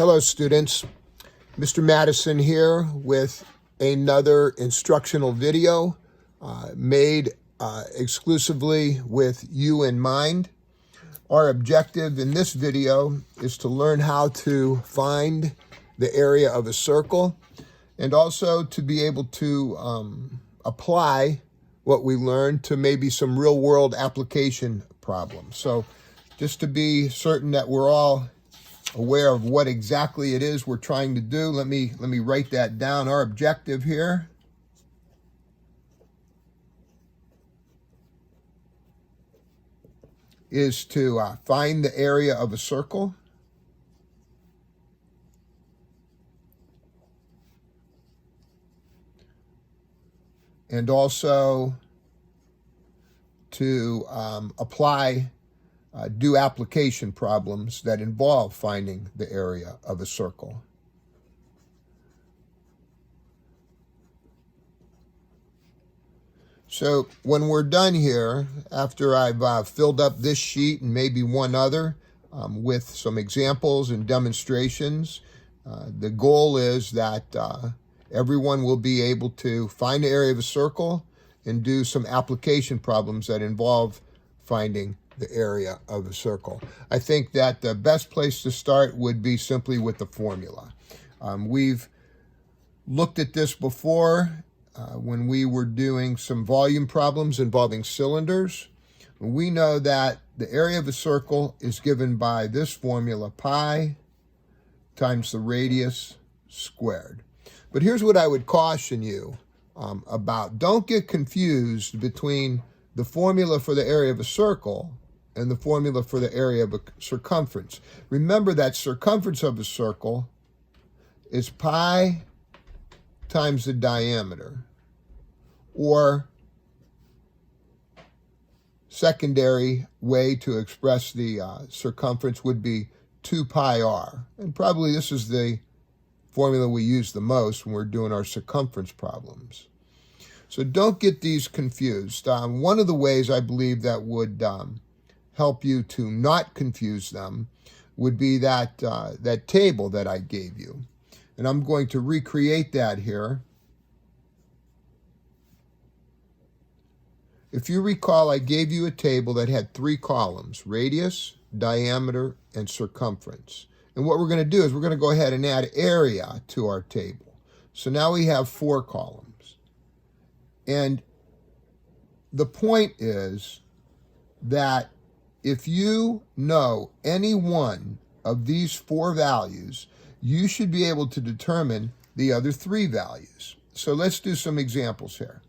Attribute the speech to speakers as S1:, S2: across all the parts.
S1: Hello, students. Mr. Madison here with another instructional video made exclusively with you in mind. Our objective in this video is to learn how to find the area of a circle and also to be able to apply what we learned to maybe some real-world application problems. So just to be certain that we're all aware of what exactly it is we're trying to do, let me write that down. Our objective here is to find the area of a circle and also to do application problems that involve finding the area of a circle. So when we're done here, after I've filled up this sheet and maybe one other with some examples and demonstrations, the goal is that everyone will be able to find the area of a circle and do some application problems that involve finding the area of a circle. I think that the best place to start would be simply with the formula. We've looked at this before when we were doing some volume problems involving cylinders. We know that the area of a circle is given by this formula, pi times the radius squared. But here's what I would caution you about. Don't get confused between the formula for the area of a circle and the formula for the area of a circumference. Remember that circumference of a circle is pi times the diameter, or secondary way to express the circumference would be 2 pi r. And probably this is the formula we use the most when we're doing our circumference problems. So don't get these confused. One of the ways I believe that would help you to not confuse them would be that table that I gave you. And I'm going to recreate that here. If you recall, I gave you a table that had 3 columns: radius, diameter, and circumference. And what we're going to do is we're going to go ahead and add area to our table. So now we have 4 columns. And the point is that if you know any one of these 4 values, you should be able to determine the other 3 values. So let's do some examples here.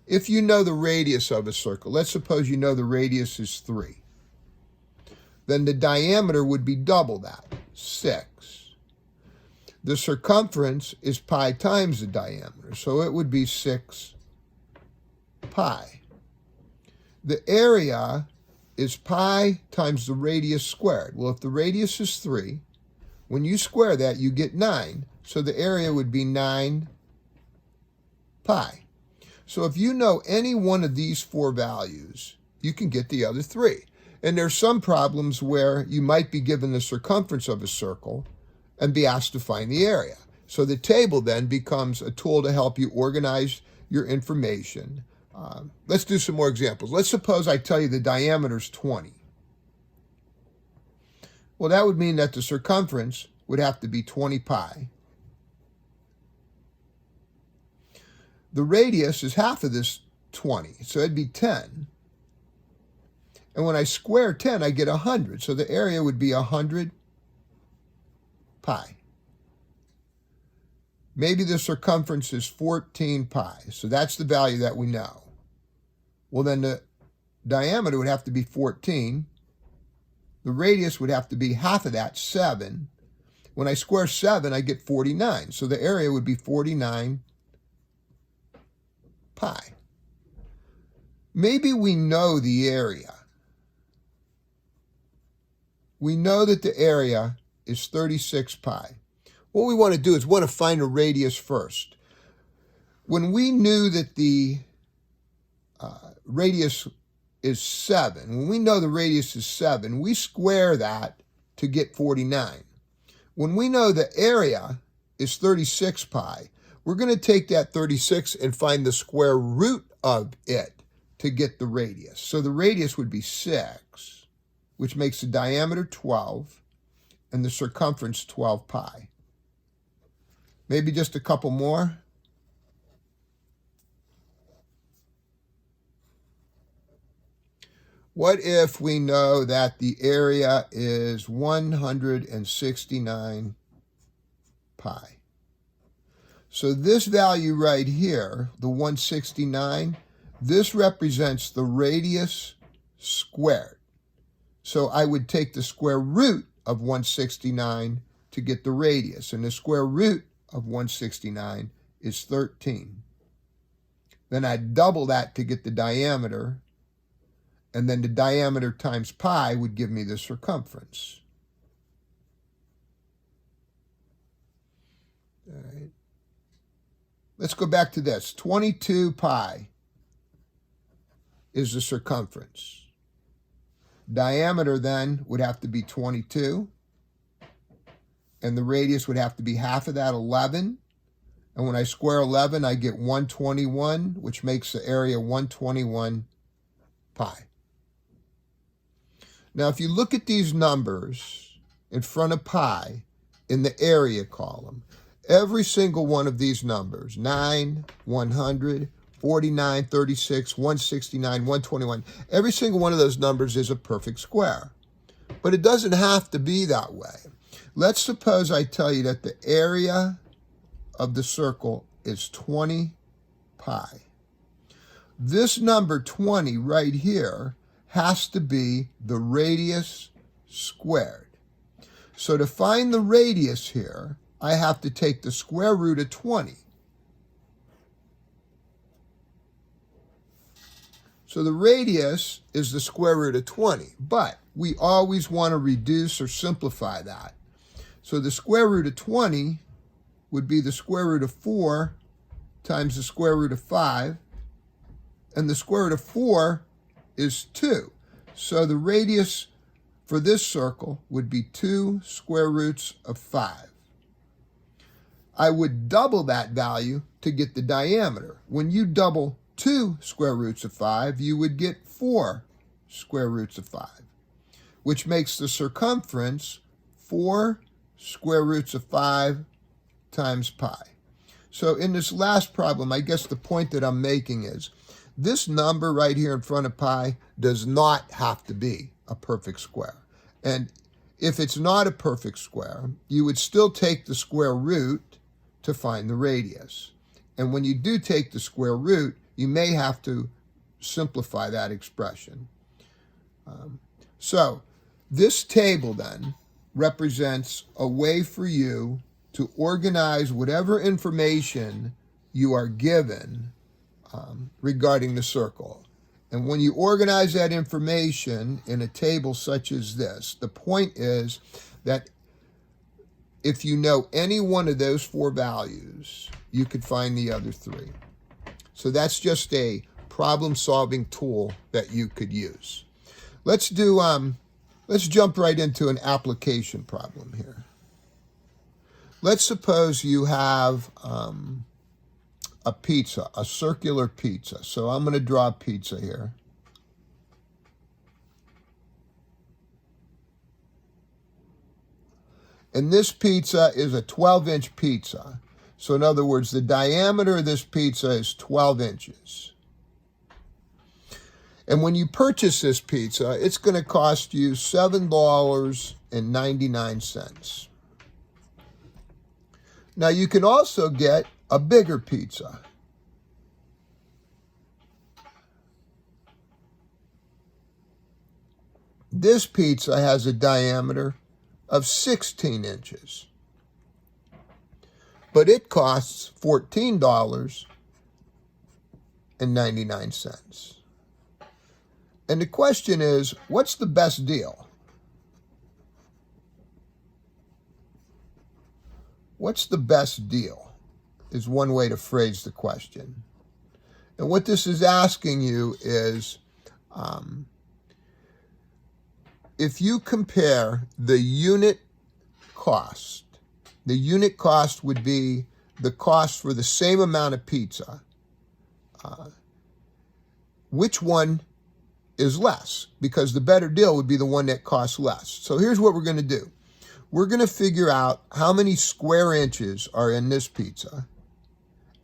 S1: If you know the radius of a circle, let's suppose you know the radius is 3. Then the diameter would be double that, 6. The circumference is pi times the diameter, so it would be 6 pi. The area is pi times the radius squared. Well, if the radius is 3, when you square that, you get 9. So the area would be 9 pi. So if you know any one of these 4 values, you can get the other 3. And there's some problems where you might be given the circumference of a circle and be asked to find the area. So the table then becomes a tool to help you organize your information. Let's do some more examples. Let's suppose I tell you the diameter is 20. Well, that would mean that the circumference would have to be 20 pi. The radius is half of this 20, so it'd be 10. And when I square 10, I get 100. So the area would be 100 pi. Maybe the circumference is 14 pi. So that's the value that we know. Well, then the diameter would have to be 14. The radius would have to be half of that, 7. When I square 7, I get 49. So the area would be 49 pi. Maybe we know the area. We know that the area is 36 pi. What we want to do is we want to find a radius first. When we knew that the radius is 7, when we know the radius is 7, we square that to get 49. When we know the area is 36 pi, we're going to take that 36 and find the square root of it to get the radius. So the radius would be 6, which makes the diameter 12 and the circumference 12 pi. Maybe just a couple more. What if we know that the area is 169 pi? So this value right here, the 169, this represents the radius squared. So I would take the square root of 169 to get the radius, and the square root of 169 is 13. Then I'd double that to get the diameter, and then the diameter times pi would give me the circumference. All right. Let's go back to this. 22 pi is the circumference. Diameter then would have to be 22, and the radius would have to be half of that, 11. And when I square 11, I get 121, which makes the area 121 pi. Now, if you look at these numbers in front of pi in the area column, every single one of these numbers, 9, 100, 49, 36, 169, 121, every single one of those numbers is a perfect square. But it doesn't have to be that way. Let's suppose I tell you that the area of the circle is 20 pi. This number 20 right here has to be the radius squared. So to find the radius here, I have to take the square root of 20. So the radius is the square root of 20, but we always want to reduce or simplify that. So the square root of 20 would be the square root of 4 times the square root of 5, and the square root of 4 is 2. So the radius for this circle would be 2 square roots of 5. I would double that value to get the diameter. When you double 2 square roots of 5, you would get 4 square roots of 5, which makes the circumference 4 square roots of 5 times pi. So in this last problem, I guess the point that I'm making is this number right here in front of pi does not have to be a perfect square. And if it's not a perfect square, you would still take the square root to find the radius. And when you do take the square root, you may have to simplify that expression. So this table then represents a way for you to organize whatever information you are given regarding the circle. And when you organize that information in a table such as this, the point is that if you know any one of those 4 values, you could find the other 3. So that's just a problem-solving tool that you could use. Let's jump right into an application problem here. Let's suppose you have a pizza, a circular pizza. So I'm going to draw a pizza here. And this pizza is a 12-inch pizza. So in other words, the diameter of this pizza is 12 inches. And when you purchase this pizza, it's going to cost you $7.99. Now you can also get a bigger pizza. This pizza has a diameter of 16 inches. But it costs $14.99. And the question is, what's the best deal? What's the best deal is one way to phrase the question. And what this is asking you is, if you compare the unit cost the unit cost would be the cost for the same amount of pizza. Which one is less? Because the better deal would be the one that costs less. So here's what we're going to do. We're going to figure out how many square inches are in this pizza,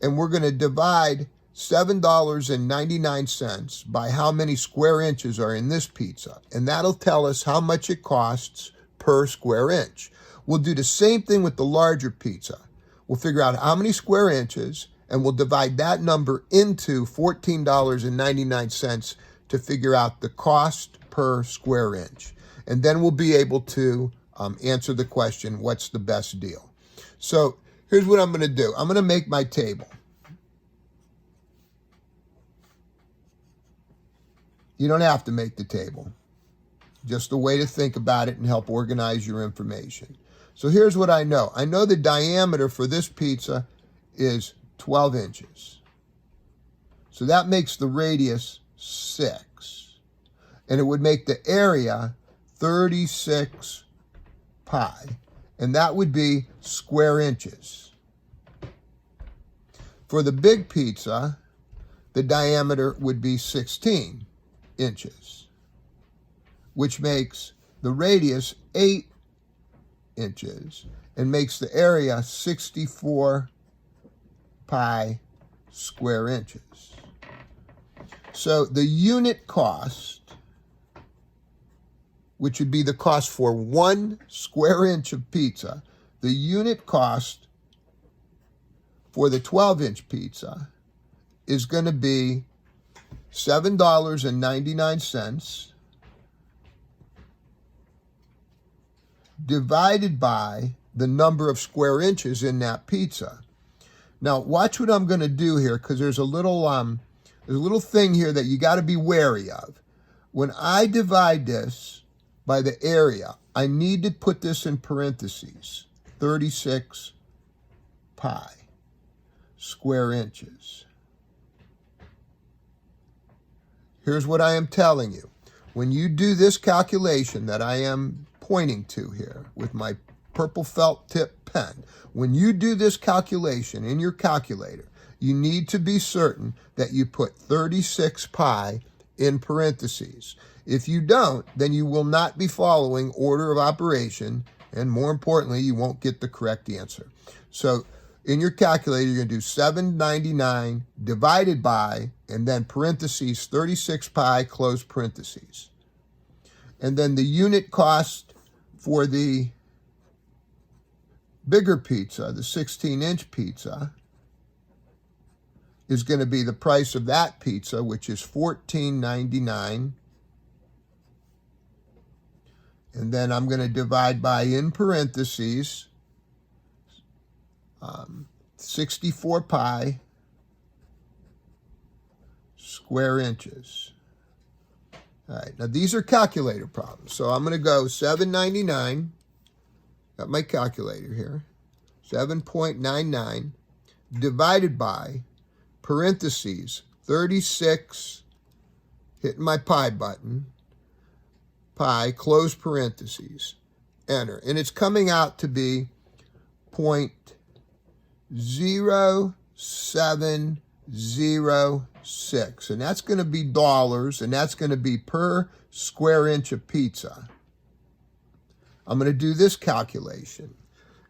S1: and we're going to divide $7.99 by how many square inches are in this pizza, and that'll tell us how much it costs per square inch. We'll do the same thing with the larger pizza. We'll figure out how many square inches, and we'll divide that number into $14.99 to figure out the cost per square inch. And then we'll be able to answer the question, what's the best deal? So here's what I'm going to do. I'm going to make my table. You don't have to make the table. Just a way to think about it and help organize your information. So here's what I know. I know the diameter for this pizza is 12 inches. So that makes the radius 6. And it would make the area 36 pi. And that would be square inches. For the big pizza, the diameter would be 16 inches, which makes the radius 8 inches and makes the area 64 pi square inches. So the unit cost, which would be the cost for 1 square inch of pizza, the unit cost for the 12-inch pizza is going to be $7.99 divided by the number of square inches in that pizza. Now, watch what I'm going to do here, because there's a little thing here that you got to be wary of. When I divide this by the area, I need to put this in parentheses, 36 pi square inches. Here's what I am telling you. When you do this calculation that I am pointing to here with my purple felt tip pen, when you do this calculation in your calculator, you need to be certain that you put 36 pi in parentheses. If you don't, then you will not be following order of operation, and more importantly, you won't get the correct answer. So in your calculator, you're going to do 799 divided by, and then parentheses, 36 pi, close parentheses. And then the unit cost for the bigger pizza, the 16-inch pizza, is going to be the price of that pizza, which is $14.99. And then I'm going to divide by, in parentheses, 64 pi square inches. All right, now these are calculator problems. So I'm going to go 799, got my calculator here, 7.99 divided by, parentheses, 36, hitting my pi button, pi, close parentheses, enter. And it's coming out to be 0.0706. And that's going to be dollars, and that's going to be per square inch of pizza. I'm going to do this calculation.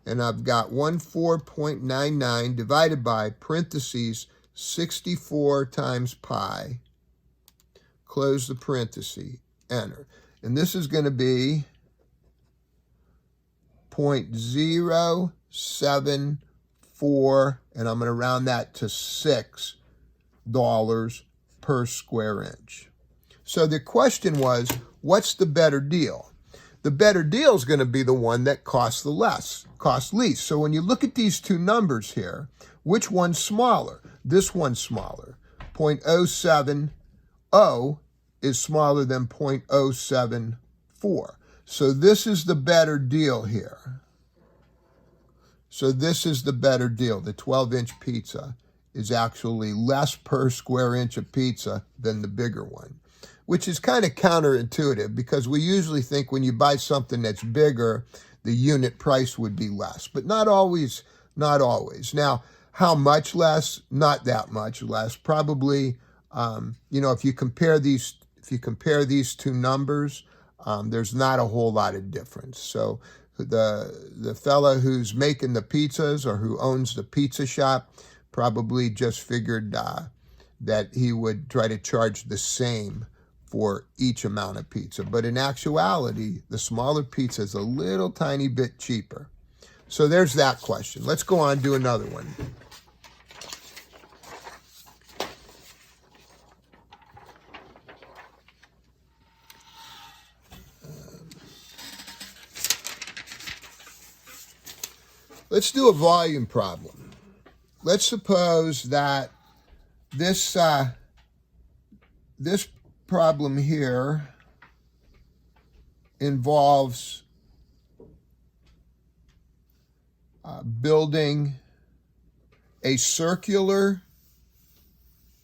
S1: And I've got 14.99 divided by, parentheses, 64 times pi, close the parenthesis, enter. And this is going to be 0.074, and I'm going to round that to $6 per square inch. So the question was, what's the better deal? The better deal is going to be the one that costs least. So when you look at these two numbers here, which one's smaller? This one's smaller. 0.070 is smaller than 0.074. So this is the better deal here. So this is the better deal. The 12-inch pizza is actually less per square inch of pizza than the bigger one. which is kind of counterintuitive because we usually think when you buy something that's bigger, the unit price would be less, but not always, not always. Now, how much less? Not that much less. Probably, if you compare these two numbers, there's not a whole lot of difference. So the fella who's making the pizzas or who owns the pizza shop probably just figured that he would try to charge the same for each amount of pizza. But in actuality, the smaller pizza is a little tiny bit cheaper. So there's that question. Let's go on and do another one. Let's do a volume problem. Let's suppose that this problem here involves building a circular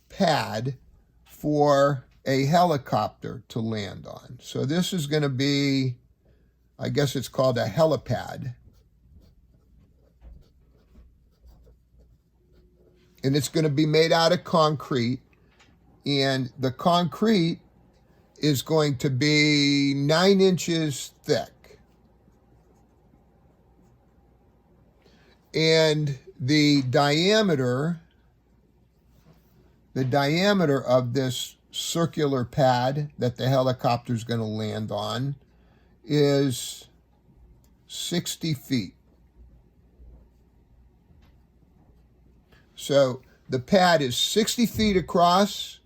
S1: pad for a helicopter to land on. So this is going to be, I guess it's called a helipad. And it's going to be made out of concrete. And the concrete is going to be 9 inches thick. And the diameter of this circular pad that the helicopter is going to land on is 60 feet. So the pad is 60 feet across,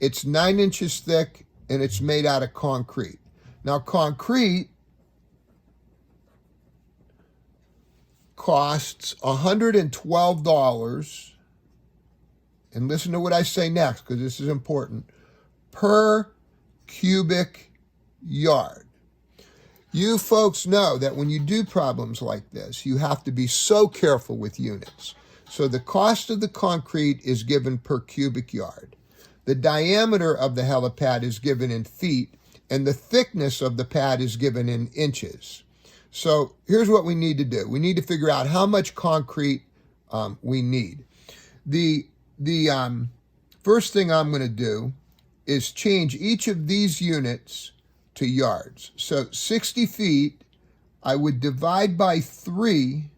S1: it's 9 inches thick, and it's made out of concrete. Now, concrete costs $112, and listen to what I say next because this is important, per cubic yard. You folks know that when you do problems like this, you have to be so careful with units. So the cost of the concrete is given per cubic yard. The diameter of the helipad is given in feet, and the thickness of the pad is given in inches. So here's what we need to do. We need to figure out how much concrete we need. The first thing I'm going to do is change each of these units to yards. So 60 feet, I would divide by 3,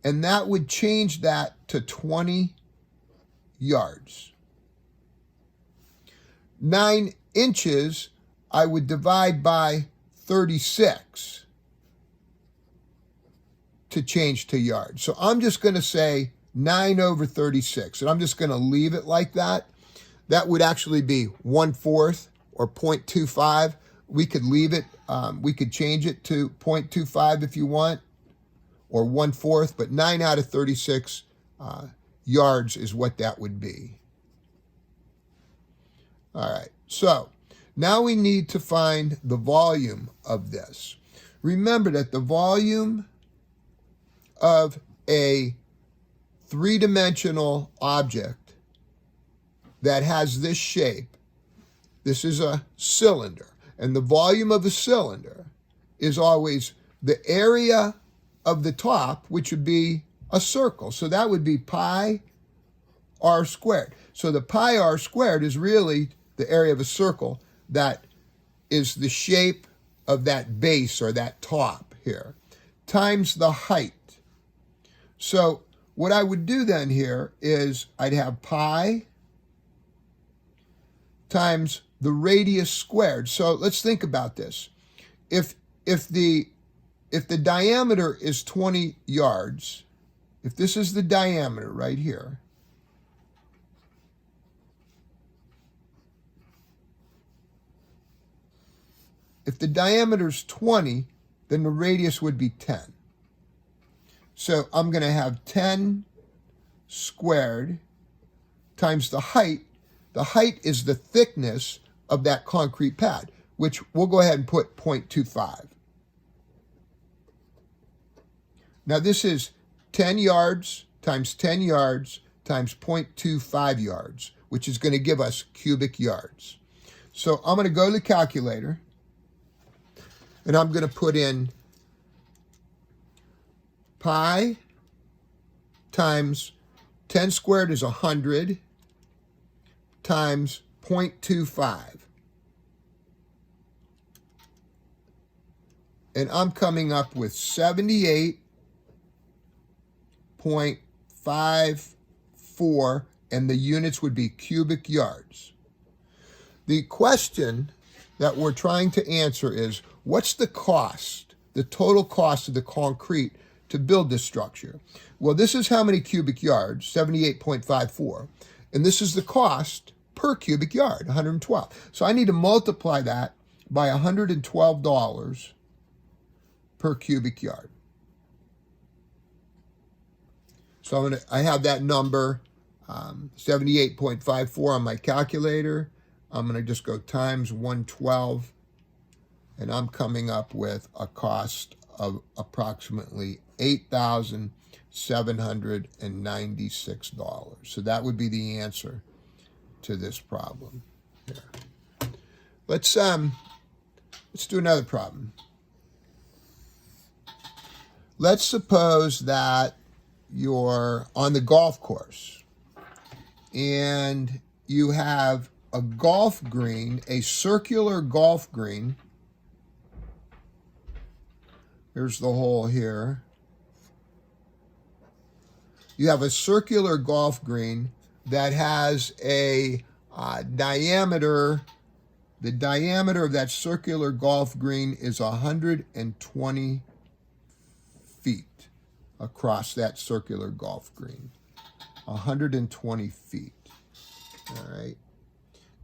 S1: and that would change that to 20 yards. 9 inches, I would divide by 36 to change to yards. So I'm just going to say 9 over 36, and I'm just going to leave it like that. That would actually be 1/4 or 0.25. We could leave it, we could change it to 0.25 if you want, or 1/4, but 9 out of 36 yards is what that would be. All right, so now we need to find the volume of this. Remember that the volume of a 3-dimensional object that has this shape, this is a cylinder, and the volume of a cylinder is always the area of the top, which would be a circle. So that would be pi r squared. So the pi r squared is really the area of a circle that is the shape of that base or that top here, times the height. So what I would do then here is I'd have pi times the radius squared. So let's think about this. If the diameter is 20 yards, if this is the diameter right here, if the diameter is 20, then the radius would be 10. So I'm going to have 10 squared times the height. The height is the thickness of that concrete pad, which we'll go ahead and put 0.25. Now this is 10 yards times 0.25 yards, which is going to give us cubic yards. So I'm going to go to the calculator, and I'm going to put in pi times 10 squared is 100 times 0.25. And I'm coming up with 78.54, and the units would be cubic yards. The question that we're trying to answer is, what's the cost, the total cost of the concrete to build this structure? Well, this is how many cubic yards, 78.54, and this is the cost per cubic yard, 112. So I need to multiply that by $112 per cubic yard. So I have that number, 78.54 on my calculator. I'm going to just go times 112, and I'm coming up with a cost of approximately $8,796. So that would be the answer to this problem here. Let's do another problem. Let's suppose that you're on the golf course and you have a golf green, a circular golf green. Here's the hole here. You have a circular golf green that has a diameter. The diameter of that circular golf green is 120 feet across that circular golf green. 120 feet. All right.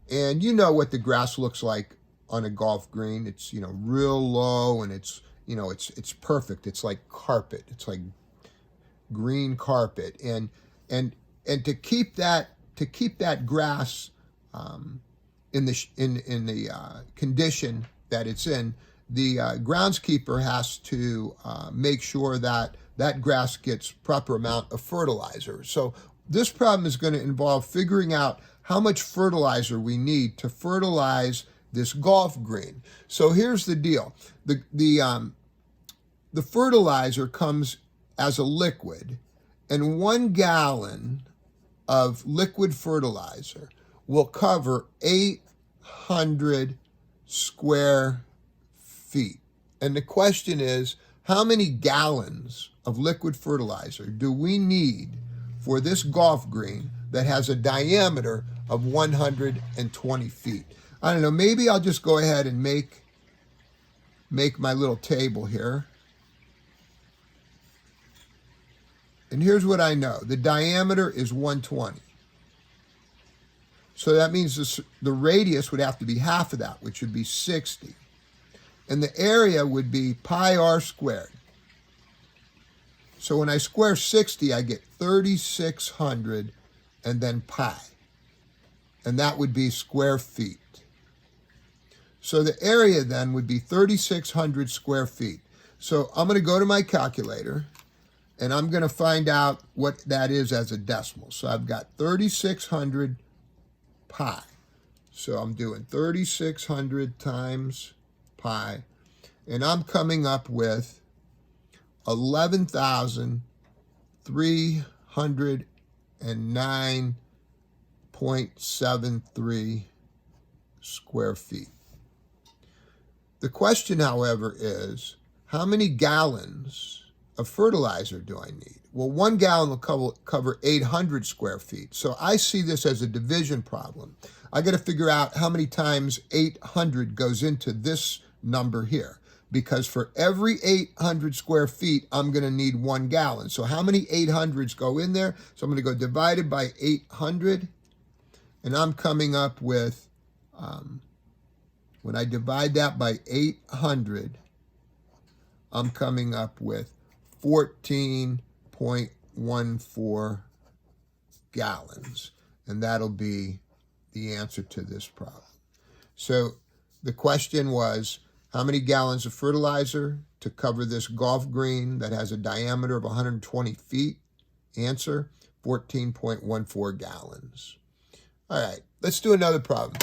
S1: And you know what the grass looks like on a golf green. It's, real low, and it's perfect. It's like carpet. It's like green carpet. And to keep that grass in the condition that it's in, the groundskeeper has to make sure that that grass gets proper amount of fertilizer. So this problem is going to involve figuring out how much fertilizer we need to fertilize this golf green. So here's the deal. The fertilizer comes as a liquid, and 1 gallon of liquid fertilizer will cover 800 square feet. And the question is, how many gallons of liquid fertilizer do we need for this golf green that has a diameter of 120 feet? I don't know, maybe I'll just go ahead and make my little table here. And here's what I know. The diameter is 120. So that means the radius would have to be half of that, which would be 60. And the area would be pi r squared. So when I square 60, I get 3,600 and then pi. And that would be square feet. So the area then would be 3,600 square feet. So I'm going to go to my calculator, and I'm going to find out what that is as a decimal. So I've got 3,600 pi. So I'm doing 3,600 times pi, and I'm coming up with 11,309.73 square feet. The question, however, is how many gallons of fertilizer do I need? Well, 1 gallon will cover 800 square feet. So I see this as a division problem. I got to figure out how many times 800 goes into this number here, because for every 800 square feet, I'm going to need 1 gallon. So how many 800s go in there? So I'm going to go divided by 800, and I'm coming up with, when I divide that by 800, I'm coming up with 14.14 gallons, and that'll be the answer to this problem. So the question was, how many gallons of fertilizer to cover this golf green that has a diameter of 120 feet? Answer, 14.14 gallons. All right, let's do another problem.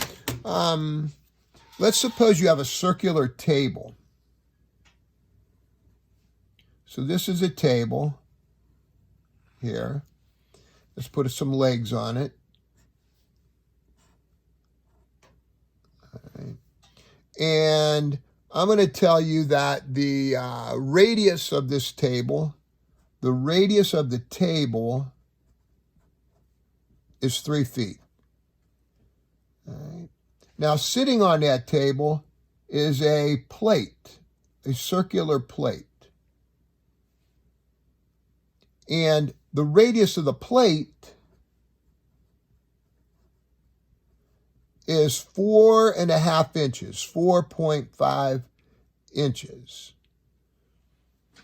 S1: Let's suppose you have a circular table. So this is a table here. Let's put some legs on it. All right. And I'm going to tell you that the radius of this table, the radius of the table is 3 feet. All right. Now, sitting on that table is a plate, a circular plate. And the radius of the plate is 4.5 inches, 4.5 inches.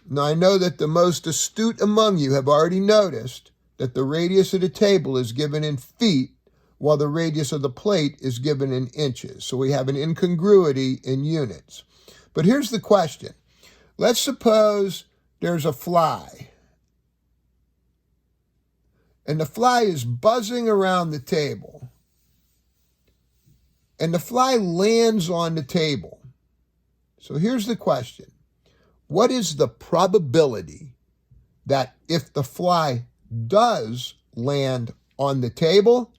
S1: Now, I know that the most astute among you have already noticed that the radius of the table is given in feet, while the radius of the plate is given in inches. So we have an incongruity in units. But here's the question. Let's suppose there's a fly. And the fly is buzzing around the table. And the fly lands on the table. So here's the question. What is the probability that if the fly does land on the table,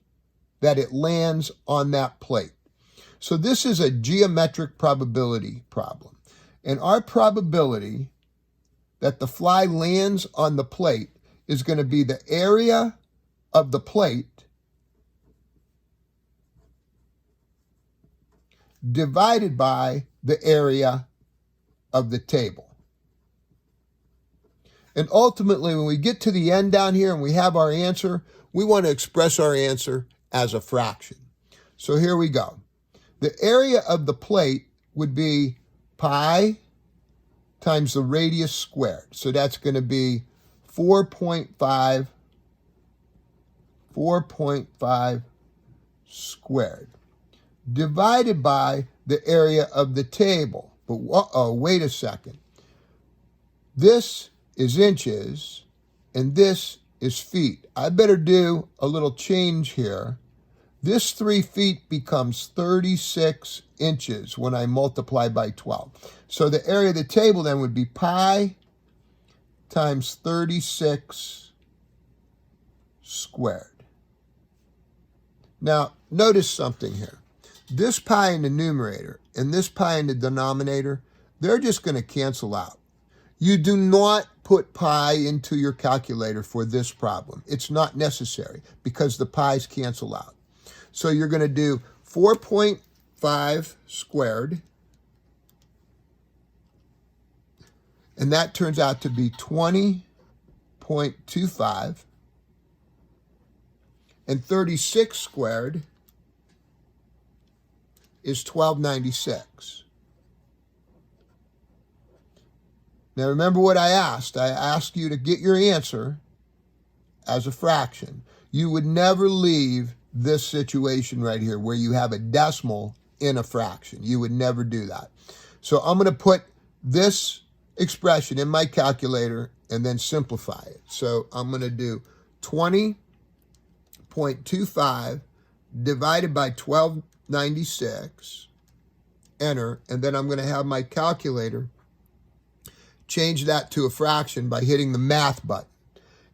S1: that it lands on that plate? So this is a geometric probability problem. And our probability that the fly lands on the plate is going to be the area of the plate divided by the area of the table. And ultimately, when we get to the end down here and we have our answer, we want to express our answer as a fraction. So here we go. The area of the plate would be pi times the radius squared. So that's going to be 4.5 squared divided by the area of the table. But wait a second. This is inches and this is feet. I better do a little change here. This 3 feet becomes 36 inches when I multiply by 12. So the area of the table then would be pi times 36 squared. Now, notice something here. This pi in the numerator and this pi in the denominator, they're just going to cancel out. You do not put pi into your calculator for this problem. It's not necessary because the pi's cancel out. So you're going to do 4.5 squared, and that turns out to be 20.25. And 36 squared is 1296. Now remember what I asked. I asked you to get your answer as a fraction. You would never leave this situation right here where you have a decimal in a fraction. You would never do that. So I'm going to put this expression in my calculator and then simplify it. So I'm going to do 20.25 divided by 1296, enter, and then I'm going to have my calculator change that to a fraction by hitting the math button.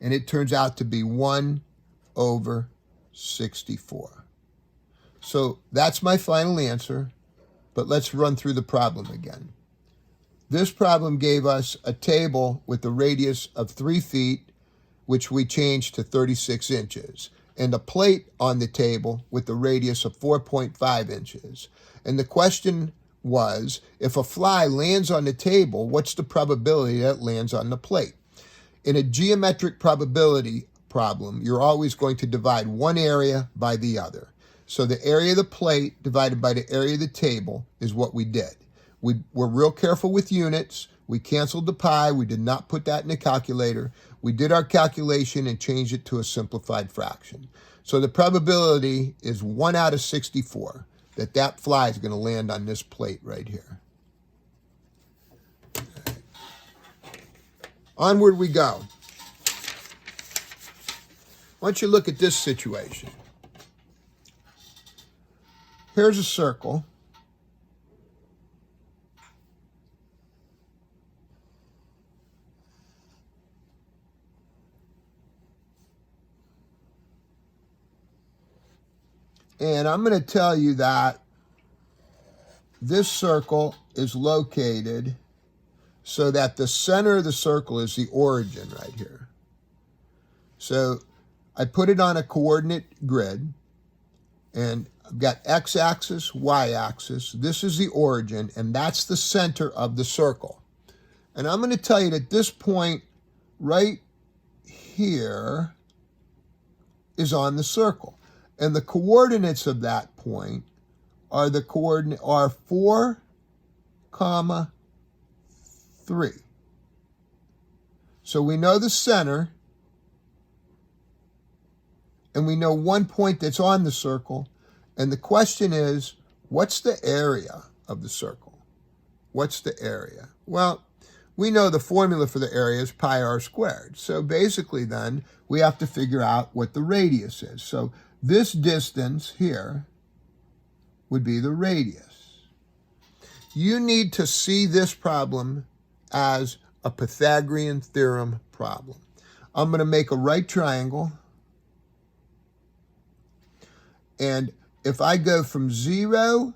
S1: And it turns out to be 1/64. So that's my final answer, but let's run through the problem again. This problem gave us a table with a radius of 3 feet, which we changed to 36 inches, and a plate on the table with a radius of 4.5 inches. And the question was, if a fly lands on the table, what's the probability that it lands on the plate? In a geometric probability problem, you're always going to divide one area by the other. So the area of the plate divided by the area of the table is what we did. We're real careful with units. We canceled the pi. We did not put that in the calculator. We did our calculation and changed it to a simplified fraction. So the probability is 1/64 that that fly is going to land on this plate right here. Okay. Onward we go. Why don't you look at this situation? here's a circle. And I'm going to tell you that this circle is located so that the center of the circle is the origin right here. So I put it on a coordinate grid, and I've got x-axis, y-axis. This is the origin, and that's the center of the circle. And I'm going to tell you that this point right here is on the circle. And the coordinates of that point are 4, 3. So we know the center, and we know one point that's on the circle. And the question is, what's the area of the circle? What's the area? Well, we know the formula for the area is pi r squared. So basically then, we have to figure out what the radius is. So this distance here would be the radius. You need to see this problem as a Pythagorean theorem problem. I'm going to make a right triangle. And if I go from 0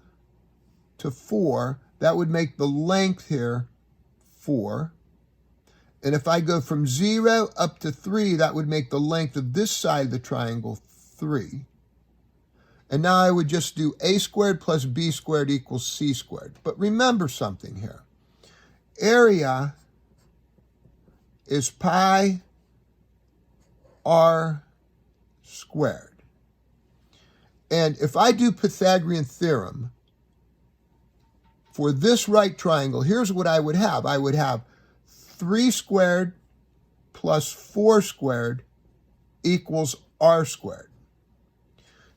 S1: to 4, that would make the length here 4. And if I go from 0 up to 3, that would make the length of this side of the triangle 3. And now I would just do a squared plus b squared equals c squared. But remember something here. Area is pi r squared. And if I do Pythagorean theorem for this right triangle, here's what I would have. I would have 3 squared plus 4 squared equals r squared.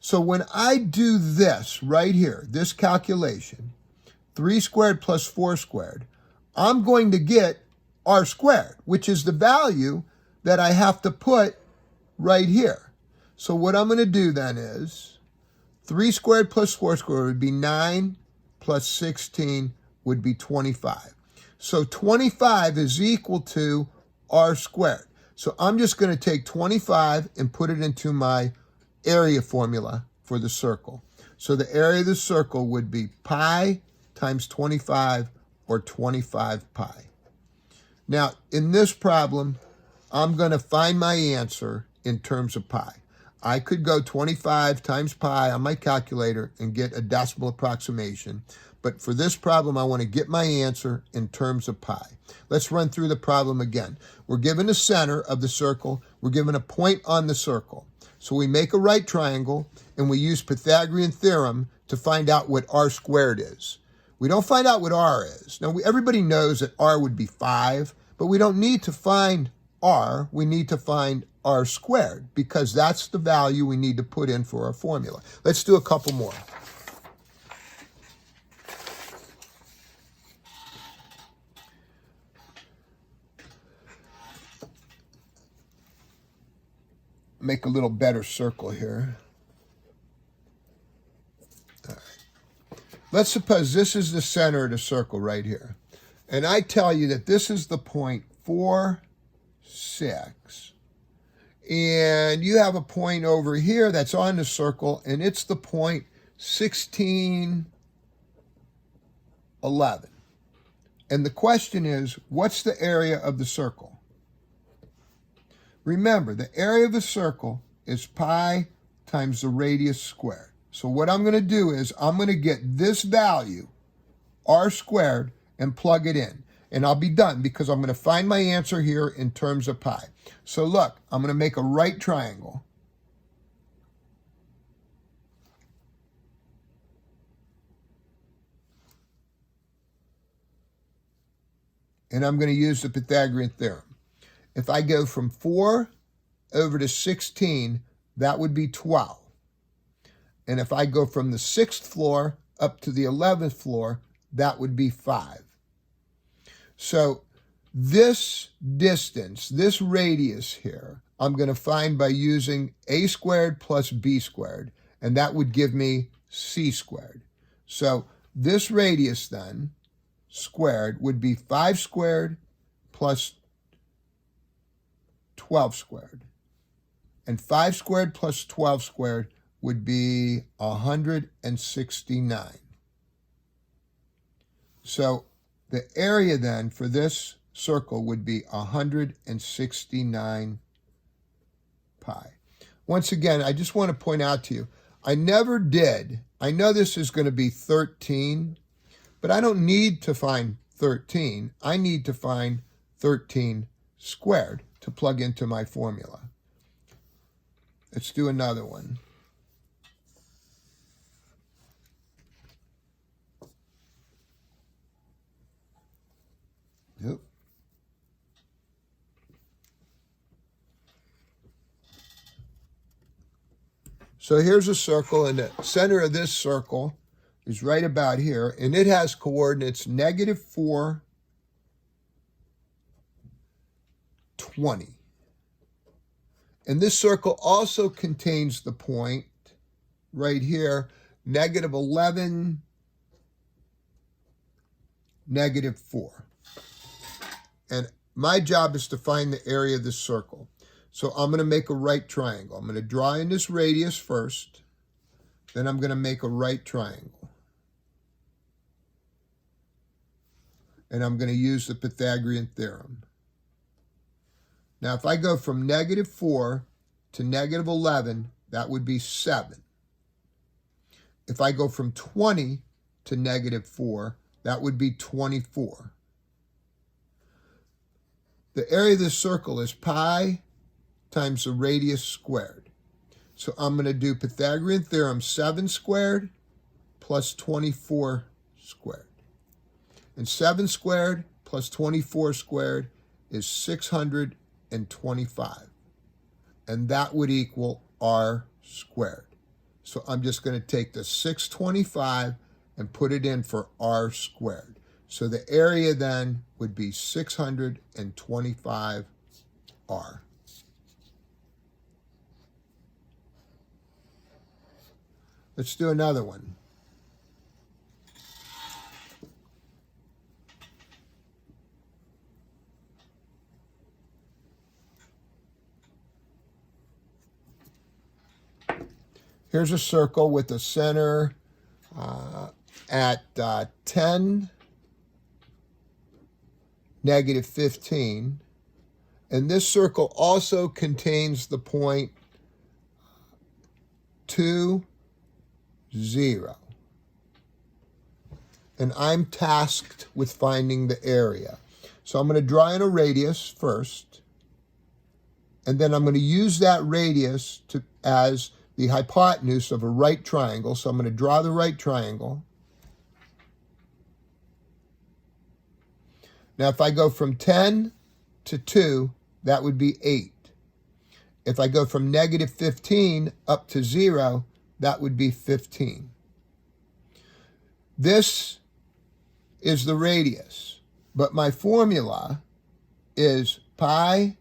S1: So when I do this right here, this calculation, 3 squared plus 4 squared, I'm going to get r squared, which is the value that I have to put right here. So what I'm going to do then is 3 squared plus 4 squared would be 9 plus 16 would be 25. So 25 is equal to r squared. So I'm just going to take 25 and put it into my area formula for the circle. So the area of the circle would be pi times 25, or 25 pi. Now, in this problem, I'm going to find my answer in terms of pi. I could go 25 times pi on my calculator and get a decimal approximation. But for this problem, I want to get my answer in terms of pi. Let's run through the problem again. We're given the center of the circle. We're given a point on the circle. So we make a right triangle, and we use Pythagorean theorem to find out what r squared is. We don't find out what r is. Now, everybody knows that r would be 5, but we don't need to find r. We need to find r squared, because that's the value we need to put in for our formula. Let's do a couple more. Make a little better circle here. All right. Let's suppose this is the center of the circle right here. And I tell you that this is the point 4, 6. And you have a point over here that's on the circle, and it's the point 16, 11. And the question is, what's the area of the circle? Remember, the area of a circle is pi times the radius squared. So what I'm going to do is I'm going to get this value, r squared, and plug it in. And I'll be done, because I'm going to find my answer here in terms of pi. So look, I'm going to make a right triangle. And I'm going to use the Pythagorean theorem. If I go from 4 over to 16, that would be 12. And if I go from the 6th floor up to the 11th floor, that would be 5. So this distance, this radius here, I'm going to find by using a squared plus b squared, and that would give me c squared. So this radius then, squared, would be 5 squared plus 12 squared. And 5 squared plus 12 squared would be 169. So the area then for this circle would be 169 pi. Once again, I just want to point out to you, I never did. I know this is going to be 13, but I don't need to find 13. I need to find 13 squared to plug into my formula. Let's do another one. Yep. So here's a circle, and the center of this circle is right about here, and it has coordinates -4, 20. And this circle also contains the point right here, -11, -4. And my job is to find the area of this circle. So I'm going to make a right triangle. I'm going to draw in this radius first. Then I'm going to make a right triangle. And I'm going to use the Pythagorean theorem. Now, if I go from -4 to -11, that would be 7. If I go from 20 to -4, that would be 24. The area of this circle is pi times the radius squared. So I'm going to do Pythagorean theorem, 7 squared plus 24 squared. And 7 squared plus 24 squared is 625. And that would equal r squared. So I'm just going to take the 625 and put it in for r squared. So the area then would be 625 r. Let's do another one. Here's a circle with a center at 10, -15. And this circle also contains the point 2, 0. And I'm tasked with finding the area. So I'm going to draw in a radius first. And then I'm going to use that radius as the hypotenuse of a right triangle. So I'm going to draw the right triangle. Now, if I go from 10 to 2, that would be 8. If I go from -15 up to 0, that would be 15. This is the radius, but my formula is pi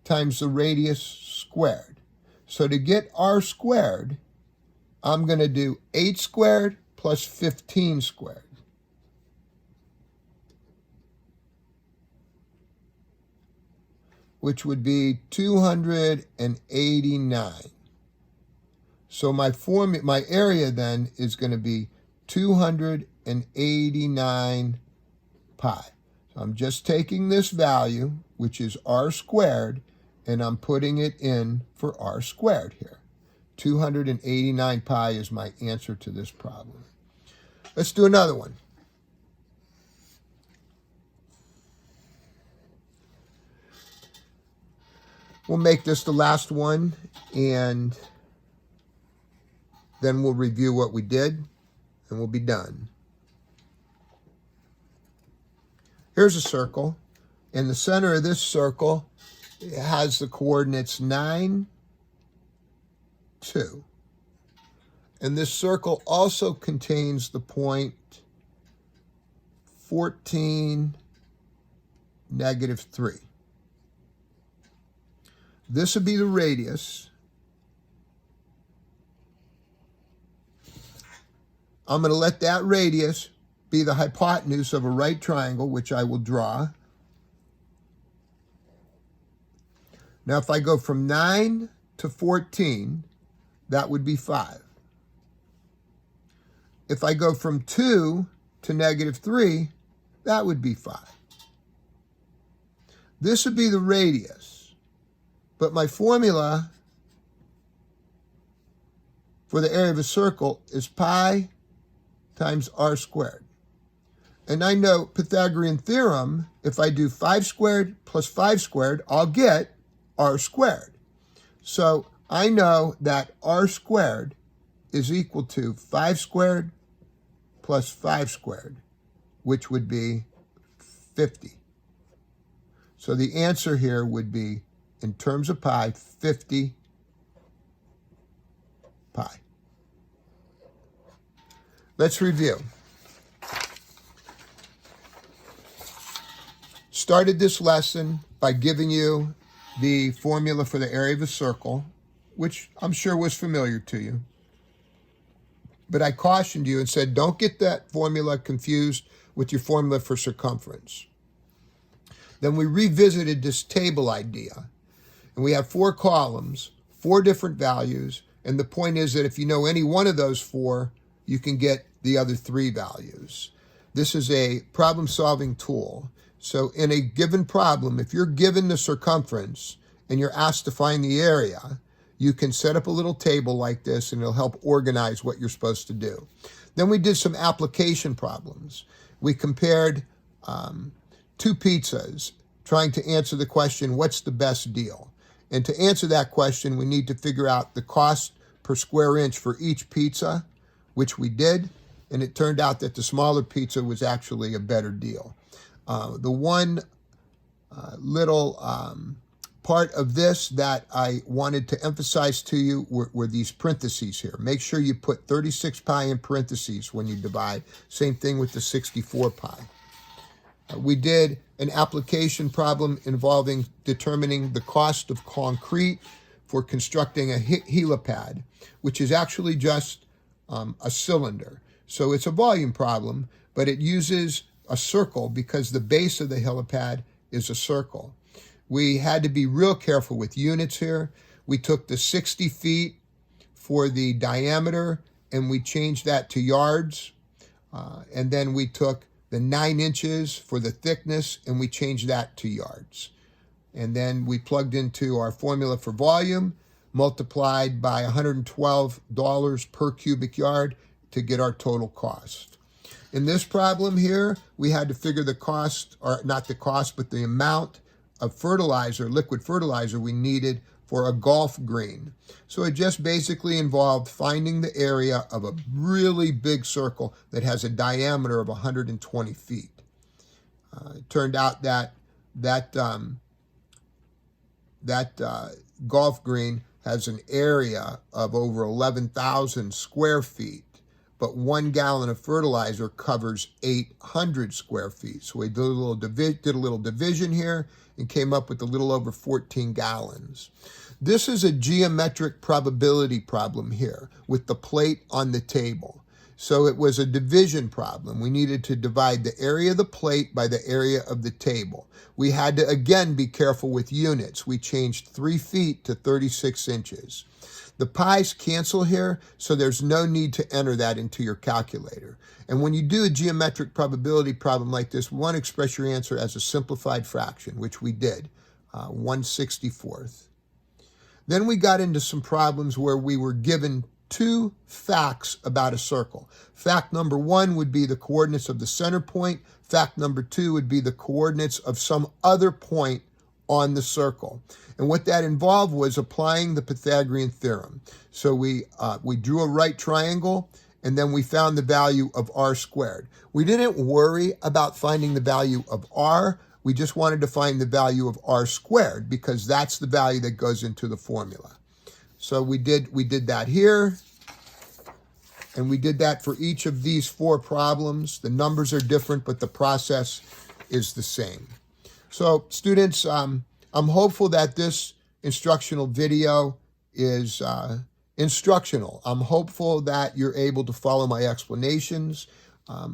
S1: times the radius squared. So to get r squared, I'm going to do 8 squared plus 15 squared. Which would be 289. So my area then is going to be 289 pi. So I'm just taking this value, which is r squared, and I'm putting it in for r squared here. 289 pi is my answer to this problem. Let's do another one. We'll make this the last one, and then we'll review what we did, and we'll be done. Here's a circle. In the center of this circle, it has the coordinates 9, 2. And this circle also contains the point 14, -3. This would be the radius. I'm going to let that radius be the hypotenuse of a right triangle, which I will draw. Now, if I go from 9 to 14, that would be 5. If I go from 2 to -3, that would be 5. This would be the radius. But my formula for the area of a circle is pi times r squared. And I know Pythagorean theorem, if I do 5 squared plus 5 squared, I'll get r squared. So I know that r squared is equal to 5 squared plus 5 squared, which would be 50. So the answer here would be, in terms of pi, 50 pi. Let's review. Started this lesson by giving you the formula for the area of a circle, which I'm sure was familiar to you. But I cautioned you and said, don't get that formula confused with your formula for circumference. Then we revisited this table idea. And we have 4 columns, 4 different values. And the point is that if you know any one of those 4, you can get the other 3 values. This is a problem-solving tool. So in a given problem, if you're given the circumference and you're asked to find the area, you can set up a little table like this and it'll help organize what you're supposed to do. Then we did some application problems. We compared 2 pizzas, trying to answer the question, what's the best deal? And to answer that question, we need to figure out the cost per square inch for each pizza, which we did. And it turned out that the smaller pizza was actually a better deal. The one little part of this that I wanted to emphasize to you were these parentheses here. Make sure you put 36 pi in parentheses when you divide. Same thing with the 64 pi. We did an application problem involving determining the cost of concrete for constructing a helipad, which is actually just a cylinder. So it's a volume problem, but it uses a circle because the base of the helipad is a circle. We had to be real careful with units here. We took the 60 feet for the diameter and we changed that to yards. And then we took the 9 inches for the thickness and we changed that to yards. And then we plugged into our formula for volume, multiplied by $112 per cubic yard to get our total cost. In this problem here, we had to figure the cost, or not the cost, but the amount of fertilizer, liquid fertilizer we needed for a golf green. So it just basically involved finding the area of a really big circle that has a diameter of 120 feet. It turned out that golf green has an area of over 11,000 square feet. But 1 gallon of fertilizer covers 800 square feet. So we did a little division here and came up with a little over 14 gallons. This is a geometric probability problem here with the plate on the table. So it was a division problem. We needed to divide the area of the plate by the area of the table. We had to, again, be careful with units. We changed 3 feet to 36 inches. The pi's cancel here, so there's no need to enter that into your calculator. And when you do a geometric probability problem like this, we want to express your answer as a simplified fraction, which we did, 1/64. Then we got into some problems where we were given 2 facts about a circle. Fact number 1 would be the coordinates of the center point. Fact number 2 would be the coordinates of some other point on the circle. And what that involved was applying the Pythagorean theorem. So we drew a right triangle, and then we found the value of r squared. We didn't worry about finding the value of r. We just wanted to find the value of r squared because that's the value that goes into the formula. So we did that here, and we did that for each of these 4 problems. The numbers are different, but the process is the same. So students, I'm hopeful that this instructional video is instructional. I'm hopeful that you're able to follow my explanations.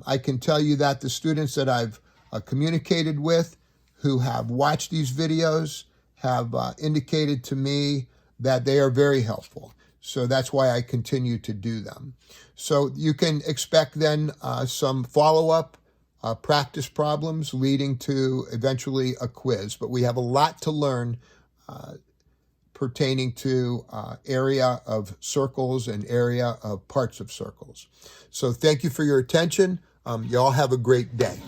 S1: I can tell you that the students that I've communicated with who have watched these videos have indicated to me that they are very helpful. So that's why I continue to do them. So you can expect then some follow-up practice problems leading to eventually a quiz. But we have a lot to learn pertaining to area of circles and area of parts of circles. So thank you for your attention. You all have a great day.